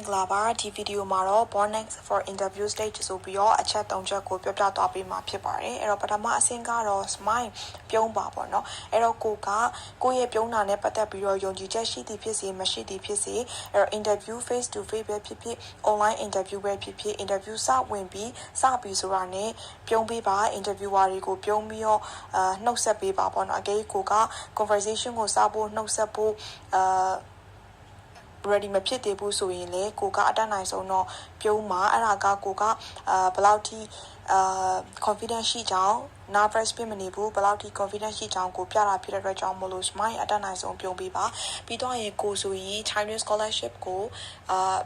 ္ဂလာပါဒီဗီဒီယိုမှာတော့ Bonnex for interview stage ဆိုပြီးတော့အချက်၃ချက်ကိုပြောပြသွားပေးမှာဖြစ်ပါတယ်အဲ့တော့ပထမအဆင့်ကတော့ smile ပြုံးပါပေါ့နော်အဲ့တော့ကိုရဲ့ပြုံးတာနဲ့ပတ်သက်ပြီးတော့ယုံကြည်ချက်ရှိသည်ဖြစ်စေမရှိသည်ဖြစ်စေအဲ့တော့ interview face to face ပဲဖြစ်ဖြစ် online interview ပဲဖြစ်ဖြစ် interview စဝင်ပြီးဆိုတာနဲ့ပြုံးပေးပါ interviewer တွေကိုပြုံးပြီးတော့နှုတ်ဆက်ပေးပါပေါ့နော်အကယ်ကိုက conversation ကိုစဖို့နှုတ်ဆက်ဖို့ready မဖြစ်သေးဘူးဆိုရင်လေကိုကအတတ်နိုင်ဆုံးတော့ပြုံးမှာအဲ့ဒါကကိုကဘယ်လောက်ထိ confidence ရှိကြောင်း nervous ဖြစ်မနေဘူးဘယ်လောက်ထိ confidence ရှိကြောင်းကိုပြတာဖြစ်တဲ့အတွက်ကြောင့်မလို့ smile အတတ်နိုင်ဆုံးပြုံးပေးပါပြီးတော့ရင်ကိုဆိုရင် Chinese scholarship ကို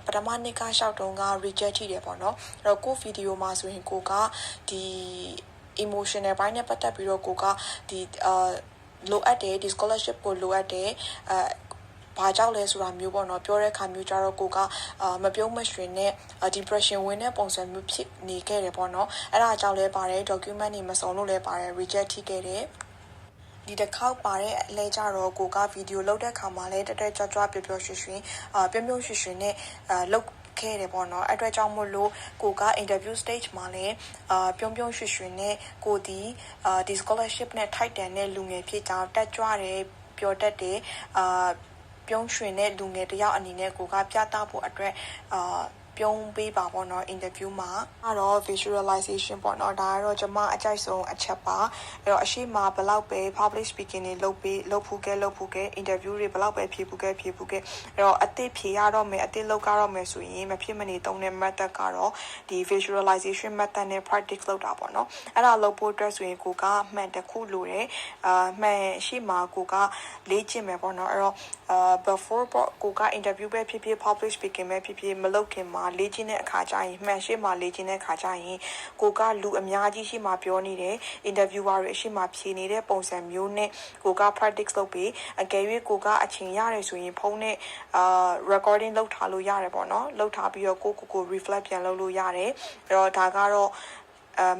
ပထမနှစ်ကရှောက်တုန်းက reject ထိတယ်ပေါ့နော်အဲ့တော့ကိုဗီဒီယိုမှာဆိုရင်ကိုကဒီ emotional ဘိုင်းနဲ့ပတ်သက်ပြီးတော့ကိုကဒီလိုအပ်တယ်ဒီ scholarship ကိုလိုအပ်တယ်ဘာကြောင့်လဲဆိုတာမျိုးပေါ့နော်ပြောတဲ့အခါမျိုးကြတော့ကိုကမပြုံးမရွှင်နဲ့ depression ဝင်တဲ့ပုံစံမျိုးဖြစ်နေခဲ့တယ်ပေါ့နော်အဲ့ဒါကြောင့်လဲပါတယ် document တွေမစုံလို့လဲပါတယ် reject ထိခဲ့တယ်ဒီတစ်ခေါက်ပါတဲ့အလဲကြတော့ကိုကဗီဒီယိုလုပ်တဲ့ခါမှာလဲတက်ကြွပျော်ပျော်ရွှင်ရွှင်နဲ့လုပ်ခဲ့တယ်ပေါ့နော်အဲ့အတွက်ကြောင့်မို့လို့ကိုက interview stage မှာလဲပြုံးရွှင်နဲ့ကိုဒီ scholarship နဲ့ထိုက်တန်တဲ့လူငယ်ဖြစ်ကြောင်းတက်ကြွတယ်ပျော်တတ်တယ်ပြုံးရွှင်တဲ့လူငယ်တယောက်အနေနဲ့ကိုကပြသဖို့အတွက်ပြုံးပေးပါပေါ့နော် interview မှာအဲ့တော့ visualization ပေါ့နော်ဒါကတော့ကျွန်မအကြိုက်ဆုံးအချက်ပါအဲ့တော့အရှိမဘလောက်ပဲ public speaking တွေလုပ်ဖို့ကဲ interview တွေဘလောက်ပဲဖြေဖို့ကဲအဲ့တော့အသစ်ဖြေရတော့မယ်အသစ်လုပ်ကြတော့မယ်ဆိုရင်မဖြစ်မနေသုံးတဲ့ method ကတော့ဒီ visualization method နဲ့ practice လုပ်တာပေါ့နော်အဲ့ဒါလုပ်ဖို့အတွက်ဆိုရင်ကိုကမှန်တစ်ခုလိုတယ်မှန်ရှိမှာကိုကလေ့ကျင့်မယ်ပေါ့နော်အဲ့တော့before ကိုက interview ပဲဖြစ်ဖြစ် public speaking ပဲဖြစ်ဖြစ်မလုပ်ခင်မှာလေ့ကျင့်တဲ့အခါကျရင်မှန်ရှိမှာလေ့ကျင့်တဲ့အခါကျရင်ကိုကလူအများကြီးရှိမှာပြောနေတယ် interviewer တွေရှိမှာဖြေနေတဲ့ပုံစံမျိုးနဲ့ကိုက practice လုပ်ပြီးအကယ်၍ကိုကအချိန်ရတယ်ဆိုရင်ဖုန်းနဲ့recording လုပ်ထားလို့ရတယ်ပေါ့နော်လုပ်ထားပြီးတော့ကို reflect ပြန်လုပ်လို့ရတယ်အဲ့တော့ဒါကတော့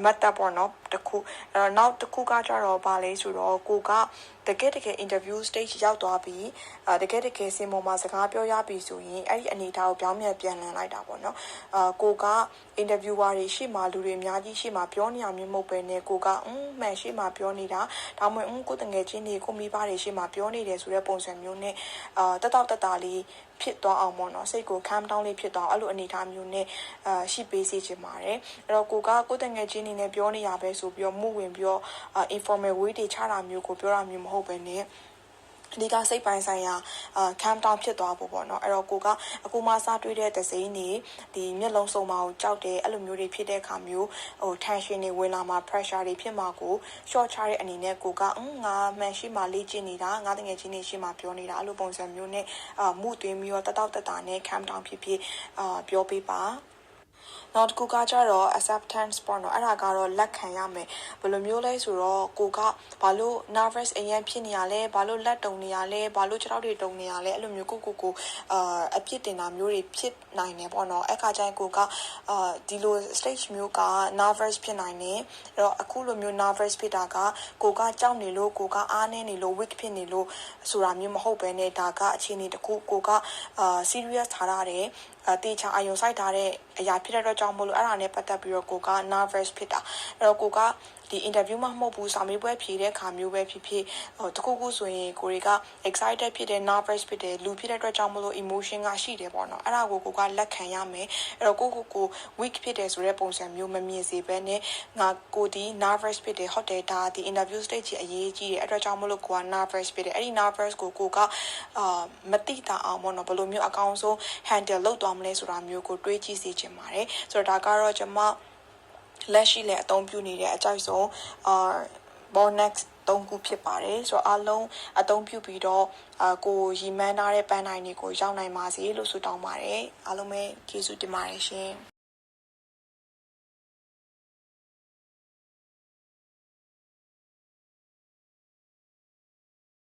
method ပေါ့နော်တခုနောက်တစ်ခုကကြတော့ဗာလဲဆိုတော့ကိုကတကယ် interview stage ရောက်သွားပြီးတကယ်စင်ပေါ်မှာစကားပြောရပြီဆိုရင်အဲ့ဒီအနေအထားကိုပြောင်းပြန်လှန်လိုက်တာပေါ့နော်ကိုက interviewer တွေရှိမှလူတွေအများကြီးရှိမှပြောနေရမျိုးမဟုတ်ပဲねကိုကမှန်ရှိမှပြောနေတာဒါမှမဟုတ်ကိုတငယ်ချင်းတွေကိုမိဘတွေရှိမှပြောနေတယ်ဆိုတဲ့ပုံစံမျိုးနဲ့တက်တာလေးဖြစ်သွားအောင်ပေါ့နော်စိတ်ကို calm down လေးဖြစ်သွားအောင်အဲ့လိုအနေအထားမျိုးနဲ့ရှိပေးစေချင်ပါတယ်အဲ့တော့ကိုတငယ်ချင်းနေနဲ့ပြောနေရပဲဆိုပြီးတော့မှုဝင်ပြီးတော့ informal way တွေချတာမျိုးကိုပြောတာမျိုးမဟုတ်ပဲねဒီကစိတ်ပိုင်းဆိုင်ရာ calm down ဖြစ်သွားဖို့ပေါ့နော်အဲ့တော့ကိုကအခုမှစတွေ့တဲ့သစိမ်းနေဒီမျက်လုံးစုံမအောင်ကြောက်တယ်အဲ့လိုမျိုးတွေဖြစ်တဲ့အခါမျိုးtension တွေဝင်လာမှာ pressure တွေဖြစ်မှာကို short ချတဲ့အနေနဲ့ကိုကငါမှန်ရှိမှလေ့ကျင့်နေတာငါတကယ်ချင်းနေရှိမှပြောနေတာအဲ့လိုပုံစံမျိုးနဲ့မှုသွင်းပြီးတော့တက်တာနဲ့ calm down ဖြစ်ပြောပေးပါနောက်တစ်ခုကကြတော့ acceptance ပေါ့နော်အဲ့ဒါကတော့လက်ခံရမယ်ဘယ်လိုမျိုးလဲဆိုတော့ကိုကဘာလို့ nervous အရင်ဖြစ်နေရလဲဘာလို့လက်တုံနေရလဲဘာလို့ခြေထောက်တွေတုံနေရလဲအဲ့လိုမျိုးကိုအပြစ်တင်တာမျိုးတွေဖြစ်နိုင်တယ်ပေါ့နော်အဲ့ခါကျရင်ကိုကဒီလို stage မျိုးက nervous ဖြစ်နိုင်တယ်အဲ့တော့အခုလိုမျိုး nervous ဖြစ်တာကကိုကကြောက်နေလို့ကိုကအားနေနေလို့ weak ဖြစ်နေလို့ဆိုတာမျိုးမဟုတ်ဘဲနဲ့ဒါကအခြေအနေတစ်ခုကိုကserious ထားရတယ်တေချာအာယုံစိုက်ထားတဲ့အရာဖြစ်တဲ့အတွက်ကြောင့်မို့လို့အဲ့ဒါနဲ့ပတ်သက်ပြီးတော့ကိုက nervous ဖြစ်တာအဲ့တော့ကိုကဒီ interview မှာမဟုတ်ဘူးစာမေးပွဲဖြေတဲ့အခါမျိုးပဲဖြစ်တခုဆိုရင်ကိုတွေက excited ဖြစ်တယ် nervous ဖြစ်တယ်လူဖြစ်တဲ့အတွက်ကြောင့်မို့လို့ emotion ကရှိတယ်ပေါ့နော်အဲ့ဒါကိုကလက်ခံရမယ်အဲ့တော့ကို weak ဖြစ်တယ်ဆိုတဲ့ပုံစံမျိုးမမြင်စေဘဲနဲ့ငါကိုဒီ nervous ဖြစ်တယ်ဟုတ်တယ်ဒါဒီ interview stage ကြီးအရေးကြီးတယ်အဲ့အတွက်ကြောင့်မို့လို့ကိုက nervous ဖြစ်တယ်အဲ့ဒီ nervous ကိုကမတိတာအောင်ပေါ့နော်ဘယ်လိုမျိုးအကောင်းဆုံး handle လုပ်သွားမလဲဆိုတာမျိုးကိုတွေးကြည့်စေချင်ပါတယ်ဆိုတော့ဒါကတော့ကျွန်မလက်ရှိလည်းအသုံးပြုနေတဲ့အကြိုက်ဆုံးBonnex 3ခုဖြစ်ပါတယ်ဆိုတော့အားလုံးအသုံးပြုပြီးတော့ကိုရီမန်းထားတဲ့ပန်းတိုင်းတွေကိုရောက်နိုင်ပါစေလို့ဆုတောင်းပါတယ်အားလုံးပဲကျေးဇူးတင်ပါတယ်ရှင်